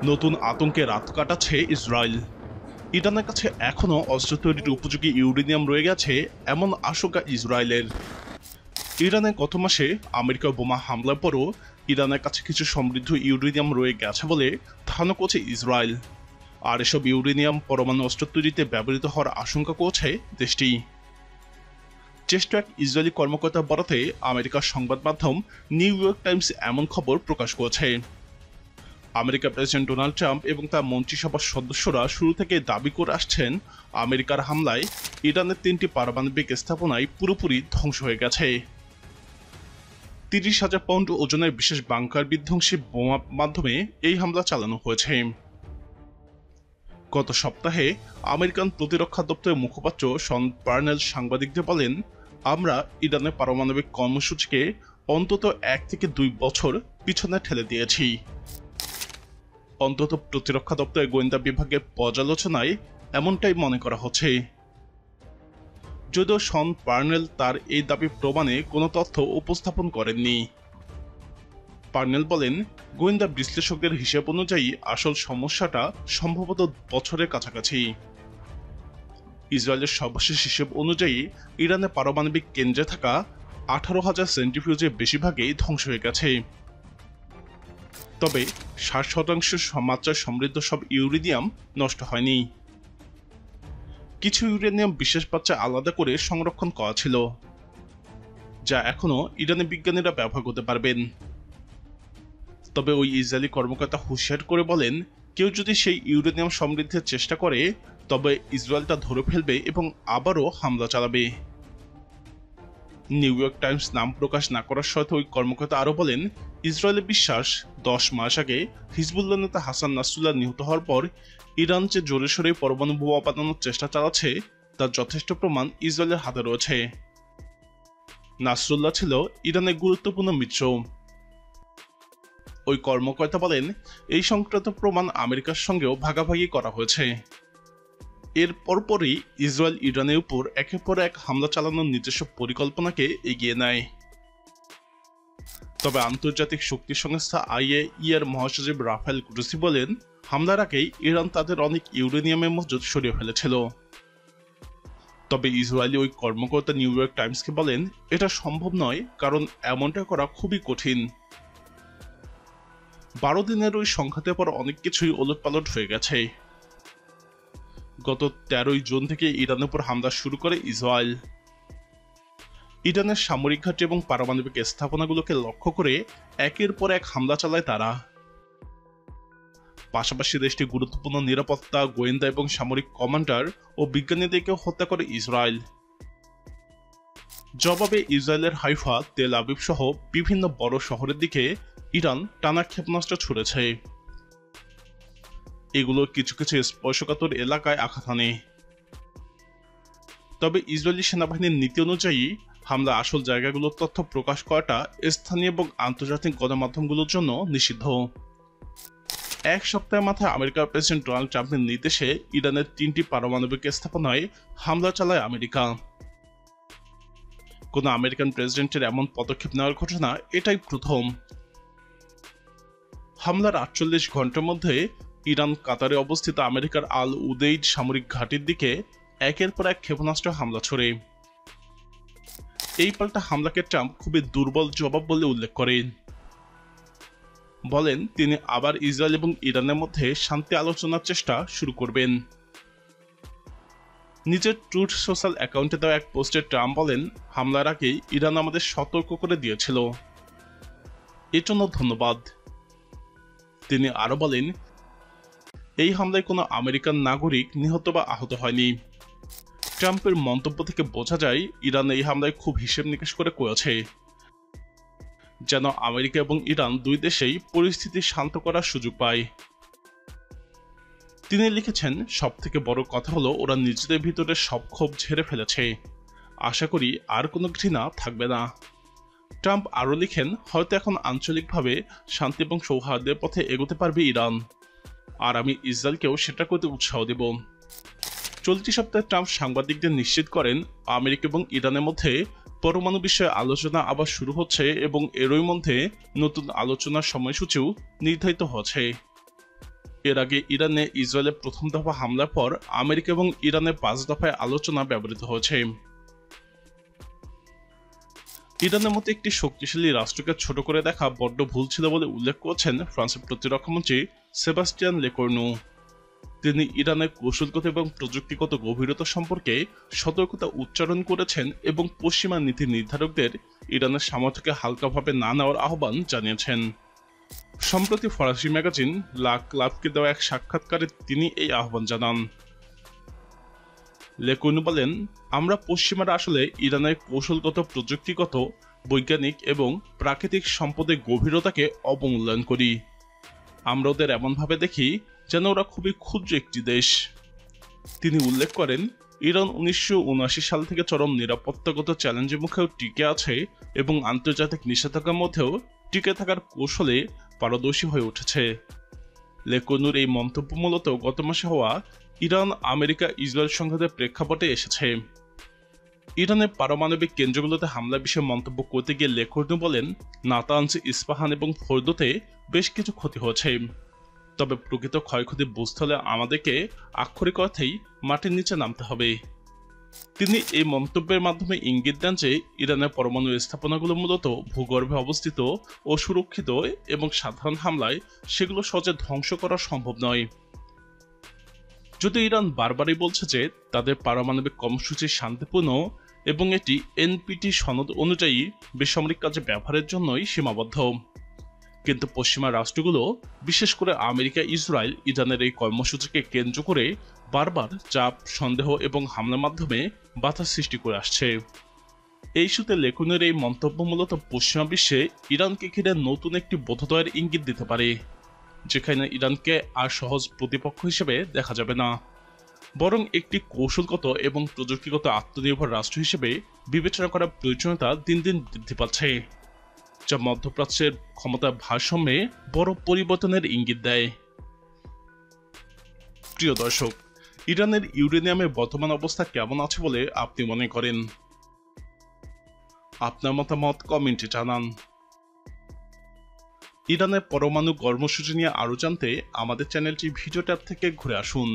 নতুন আতঙ্কে রাত কাটাচ্ছে ইসরায়েল। ইরানের কাছে এখনও অস্ত্র তৈরির উপযোগী ইউরেনিয়াম রয়ে গেছে এমন আশঙ্কা ইসরায়েলের। ইরানে গত মাসে আমেরিকা বোমা হামলার পরও ইরানের কাছে কিছু সমৃদ্ধ ইউরেনিয়াম রয়ে গেছে বলে ধারণা করছে ইসরায়েল। আর এসব ইউরেনিয়াম পরমাণু অস্ত্র তৈরিতে ব্যবহৃত হওয়ার আশঙ্কা করছে দেশটি। জ্যেষ্ঠ এক ইসরায়েলি কর্মকর্তার বরাতে আমেরিকার সংবাদ মাধ্যম নিউ ইয়র্ক টাইমস এমন খবর প্রকাশ করেছে। আমেরিকার প্রেসিডেন্ট ডোনাল্ড ট্রাম্প এবং তার মন্ত্রিসভার সদস্যরা শুরু থেকে দাবি করে আসছেন আমেরিকার হামলায় ইরানের 3টি পারমাণবিক স্থাপনায় পুরোপুরি ধ্বংস হয়ে গেছে। 30,000 পাউন্ড ওজনের বিশেষ বাংকার বিধ্বংসী বোমার মাধ্যমে এই হামলা চালানো হয়েছে। গত সপ্তাহে আমেরিকান প্রতিরক্ষা দপ্তরের মুখপাত্র শন পার্নেল সাংবাদিকদের বলেন, আমরা ইরানের পারমাণবিক কর্মসূচিকে অন্তত 1 থেকে 2 বছর পিছনে ঠেলে দিয়েছি। অন্তত প্রতিরক্ষা দপ্তরের গোয়েন্দা বিভাগের পর্যালোচনায় এমনটাই মনে করা হচ্ছে। যদিও শন পার্নেল তার এই দাবি প্রমাণে কোনো তথ্য উপস্থাপন করেননি। পার্নেল বলেন, গোয়েন্দা বিশ্লেষকদের হিসেব অনুযায়ী আসল সমস্যাটা সম্ভবত বছরের কাছাকাছি। ইসরায়েলের সর্বশেষ হিসেব অনুযায়ী ইরানের পারমাণবিক কেন্দ্রে থাকা 18,000 সেন্ট্রিফিউজের বেশিরভাগই ধ্বংস হয়ে গেছে। তবে 60% মাত্রায় সমৃদ্ধ সব ইউরেনিয়াম নষ্ট হয়নি। কিছু ইউরেনিয়াম বিশেষ পাত্রে আলাদা করে সংরক্ষণ করা ছিল, যা এখনও ইরানি বিজ্ঞানীরা ব্যবহার করতে পারবেন। তবে ওই ইসরায়েলি কর্মকর্তা হুঁশিয়ার করে বলেন, কেউ যদি সেই ইউরেনিয়াম সমৃদ্ধির চেষ্টা করে তবে ইসরায়েল তা ধরে ফেলবে এবং আবারও হামলা চালাবে। নিউ ইয়র্ক টাইমস নাম প্রকাশ না করার সাথে ওই কর্মকর্তা আরও বলেন, ইসরায়েলের বিশ্বাস 10 মাস আগে হিজবুল্লাহ নেতা হাসান নাসরুল্লাহ নিহত হওয়ার পর ইরান যে জোরে সোরে পরমাণু বোমা বানানোর চেষ্টা চালাচ্ছে তার যথেষ্ট প্রমাণ ইসরায়েলের হাতে রয়েছে। নাসরুল্লাহ ছিল ইরানের গুরুত্বপূর্ণ মিত্র। ওই কর্মকর্তা বলেন, এই সংক্রান্ত প্রমাণ আমেরিকার সঙ্গেও ভাগাভাগি করা হয়েছে। এর পরপরই ইসরায়েল ইরানের উপর একের পর এক হামলা চালানোর নিজস্ব পরিকল্পনাকে এগিয়ে নেয়। তবে আন্তর্জাতিক শক্তি সংস্থা IAEA এর মহাসচিব রাফায়েল গ্রোসি বলেন, হামলার আগেই ইরান তাদের অনেক ইউরেনিয়ামের মজুদ সরিয়ে ফেলেছিল। তবে ইসরায়েলি ওই কর্মকর্তা নিউ ইয়র্ক টাইমসকে বলেন, এটা সম্ভব নয়, কারণ এমনটা করা খুবই কঠিন। 12 দিনের ওই সংঘাতের পর অনেক কিছুই ওলটপালট হয়ে গেছে। গত 13 জুন থেকে ইরানের উপর হামলা শুরু করে ইসরায়েল। ইরানের সামরিক ঘাঁটি এবং পারমাণবিক স্থাপনাগুলোকে লক্ষ্য করে একের পর এক হামলা চালায় তারা। পাশাপাশি দেশটি গুরুত্বপূর্ণ নিরাপত্তা, গোয়েন্দা এবং সামরিক কমান্ডার ও বিজ্ঞানীদেরকেও হত্যা করে ইসরায়েল। জবাবে ইসরায়েলের হাইফা, তেল আবিব সহ বিভিন্ন বড় শহরের দিকে ইরান টানা ক্ষেপণাস্ত্র ছুড়েছে। এগুলো কিছু কিছু স্পর্শকাতর এলাকায় আঘাত হানে। তবে ইসরায়েলি সেনাবাহিনীর নীতি অনুযায়ী হামলা আসল জায়গাগুলোর তথ্য প্রকাশ করাটা স্থানীয় এবং আন্তর্জাতিক গণমাধ্যমগুলোর জন্য নিষিদ্ধ। এক সপ্তাহের মাথায় আমেরিকার প্রেসিডেন্ট ডোনাল্ড ট্রাম্পের নির্দেশে ইরানের 3টি পারমাণবিক স্থাপনায় হামলা চালায় আমেরিকা। কোনো আমেরিকান প্রেসিডেন্টের এমন পদক্ষেপ নেওয়ার ঘটনা এটাই প্রথম। হামলার 48 ঘন্টার মধ্যে ইরান কাতারে অবস্থিত আমেরিকার আল উদেইদ সামরিক ঘাঁটির দিকে একের পর এক ক্ষেপণাস্ত্র হামলা ছড়ে। এই পাল্টা হামলাকে ট্রাম্প খুবই দুর্বল জবাব বলে উল্লেখ করেন। বলেন, তিনি আবার ইসরায়েল এবং ইরানের মধ্যে শান্তি আলোচনার চেষ্টা শুরু করবেন। নিজের ট্রুথ সোশ্যাল অ্যাকাউন্টে দেওয়া এক পোস্টে ট্রাম্প বলেন, হামলার আগে ইরান আমাদের সতর্ক করে দিয়েছিল, এর জন্য ধন্যবাদ। তিনি আরও বলেন, এই হামলায় কোনো আমেরিকান নাগরিক নিহত বা আহত হয়নি। ট্রাম্পের মন্তব্য থেকে বোঝা যায় ইরান এই হামলায় খুব হিসেব নিকেশ করে করেছে, যেন আমেরিকা এবং ইরান দুই দেশেই পরিস্থিতি শান্ত করার সুযোগ পায়। তিনি লিখেছেন, সব থেকে বড় কথা হলো ওরা নিজেদের ভিতরে সব ক্ষোভ ঝেড়ে ফেলেছে। আশা করি আর কোনো ঘৃণা থাকবে না। ট্রাম্প আরও লিখেন, হয়তো এখন আঞ্চলিকভাবে শান্তি এবং সৌহার্দ্যের পথে এগোতে পারবে ইরান, আর আমি ইসরায়েলকেও সেটা করতে উৎসাহ দেব। চলতি সপ্তাহে ট্রাম্প সাংবাদিকদের নিশ্চিত করেন, আমেরিকা এবং ইরানের মধ্যে পরমাণু বিষয়ে আলোচনা আবার শুরু হচ্ছে এবং এরই মধ্যে নতুন আলোচনার সময়সূচিও নির্ধারিত হচ্ছে। এর আগে ইরানে ইসরায়েলের প্রথম দফা হামলার পর আমেরিকা এবং ইরানের 5 দফায় আলোচনা ব্যবহৃত হয়েছে। ইরানের মতো একটি শক্তিশালী রাষ্ট্রকে ছোট করে দেখা বড্ড ভুল ছিল বলে উল্লেখ করেছেন ফ্রান্সের প্রতিরক্ষামন্ত্রী সেবাস্টিয়ান লেকর্নু। তিনি ইরানের কৌশলগত এবং প্রযুক্তিগত গভীরতা সম্পর্কে সতর্কতা উচ্চারণ করেছেন এবং পশ্চিমা নীতি নির্ধারকদের ইরানের সামর্থ্যকে হালকাভাবে না নেওয়ার আহ্বান জানিয়েছেন। সম্প্রতি ফরাসি ম্যাগাজিন লা ক্লাবকে দেওয়া এক সাক্ষাৎকারে তিনি এই আহ্বান জানান। লেকর্নু বলেন, আমরা পশ্চিমারা আসলে ইরানের কৌশলগত, প্রযুক্তিগত, বৈজ্ঞানিক এবং প্রাকৃতিক সম্পদের গভীরতাকে অবমূল্যায়ন করি। আমরা ওদের এমনভাবে দেখি যেন ওরা খুবই ক্ষুদ্র একটি দেশ। তিনি উল্লেখ করেন, ইরান 1979 সাল থেকে চরম নিরাপত্তাগত চ্যালেঞ্জের মুখেও টিকে আছে এবং আন্তর্জাতিক নিষেধাজ্ঞার মধ্যেও টিকে থাকার কৌশলে পারদর্শী হয়ে উঠেছে। লেকর্নুর এই মন্তব্য মূলত গত মাসে হওয়া ইরান আমেরিকা ইসরায়েল সংঘাতের প্রেক্ষাপটে এসেছে। ইরানের পারমাণবিক কেন্দ্রগুলোতে হামলার বিষয়ে মন্তব্য করতে গিয়ে লেকর্নু বলেন, নাতানজ, ইস্পাহান এবং ফোর্দোতে বেশ কিছু ক্ষতি হয়েছে, তবে প্রকৃত ক্ষয়ক্ষতি বুঝতে হলে আমাদেরকে আক্ষরিক অর্থেই মাটির নিচে নামতে হবে। তিনি এই মন্তব্যের মাধ্যমে ইঙ্গিত দেন যে ইরানের পরমাণু স্থাপনাগুলো মূলত ভূগর্ভে অবস্থিত ও সুরক্ষিত এবং সাধারণ হামলায় সেগুলো সহজে ধ্বংস করা সম্ভব নয়। যদি ইরান বারবারই বলছে যে তাদের পারমাণবিক কর্মসূচি শান্তিপূর্ণ এবং এটি এনপিটি সনদ অনুযায়ী বেসামরিক কাজে ব্যবহারের জন্যই সীমাবদ্ধ, কিন্তু পশ্চিমা রাষ্ট্রগুলো, বিশেষ করে আমেরিকা, ইসরায়েল ইরানের এই কর্মসূচিকে কেন্দ্র করে বারবার চাপ, সন্দেহ এবং হামলার মাধ্যমে বাধা সৃষ্টি করে আসছে। এই ইস্যুতে লেকর্নুর এই মন্তব্য মূলত পশ্চিমা বিশ্বে ইরানকে ঘিরে নতুন একটি বোধোদয়ের ইঙ্গিত দিতে পারে, যেখানে ইরানকে আর সহজ প্রতিপক্ষ হিসেবে দেখা যাবে না, বরং একটি কৌশলগত এবং প্রযুক্তিগত আত্মনির্ভর রাষ্ট্র হিসেবে বিবেচনা করার প্রয়োজনীয়তা দিন দিন বৃদ্ধি পাচ্ছে, যা মধ্যপ্রাচ্যের ক্ষমতার ভারসাম্যে বড় পরিবর্তনের ইঙ্গিত দেয়। প্রিয় দর্শক, ইরানের ইউরেনিয়ামের বর্তমান অবস্থা কেমন আছে বলে আপনি মনে করেন? আপনার মতামত কমেন্টে জানান। ইরানের পরমাণু কর্মসূচি নিয়ে আরও জানতে আমাদের চ্যানেলটি ভিডিও ট্যাব থেকে ঘুরে আসুন।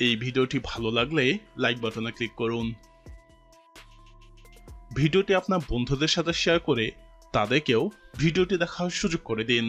এই ভিডিওটি ভালো লাগলে লাইক বাটনে ক্লিক করুন। ভিডিওটি আপনার বন্ধুদের সাথে শেয়ার করে তাদেরকেও ভিডিওটি দেখার সুযোগ করে দিন।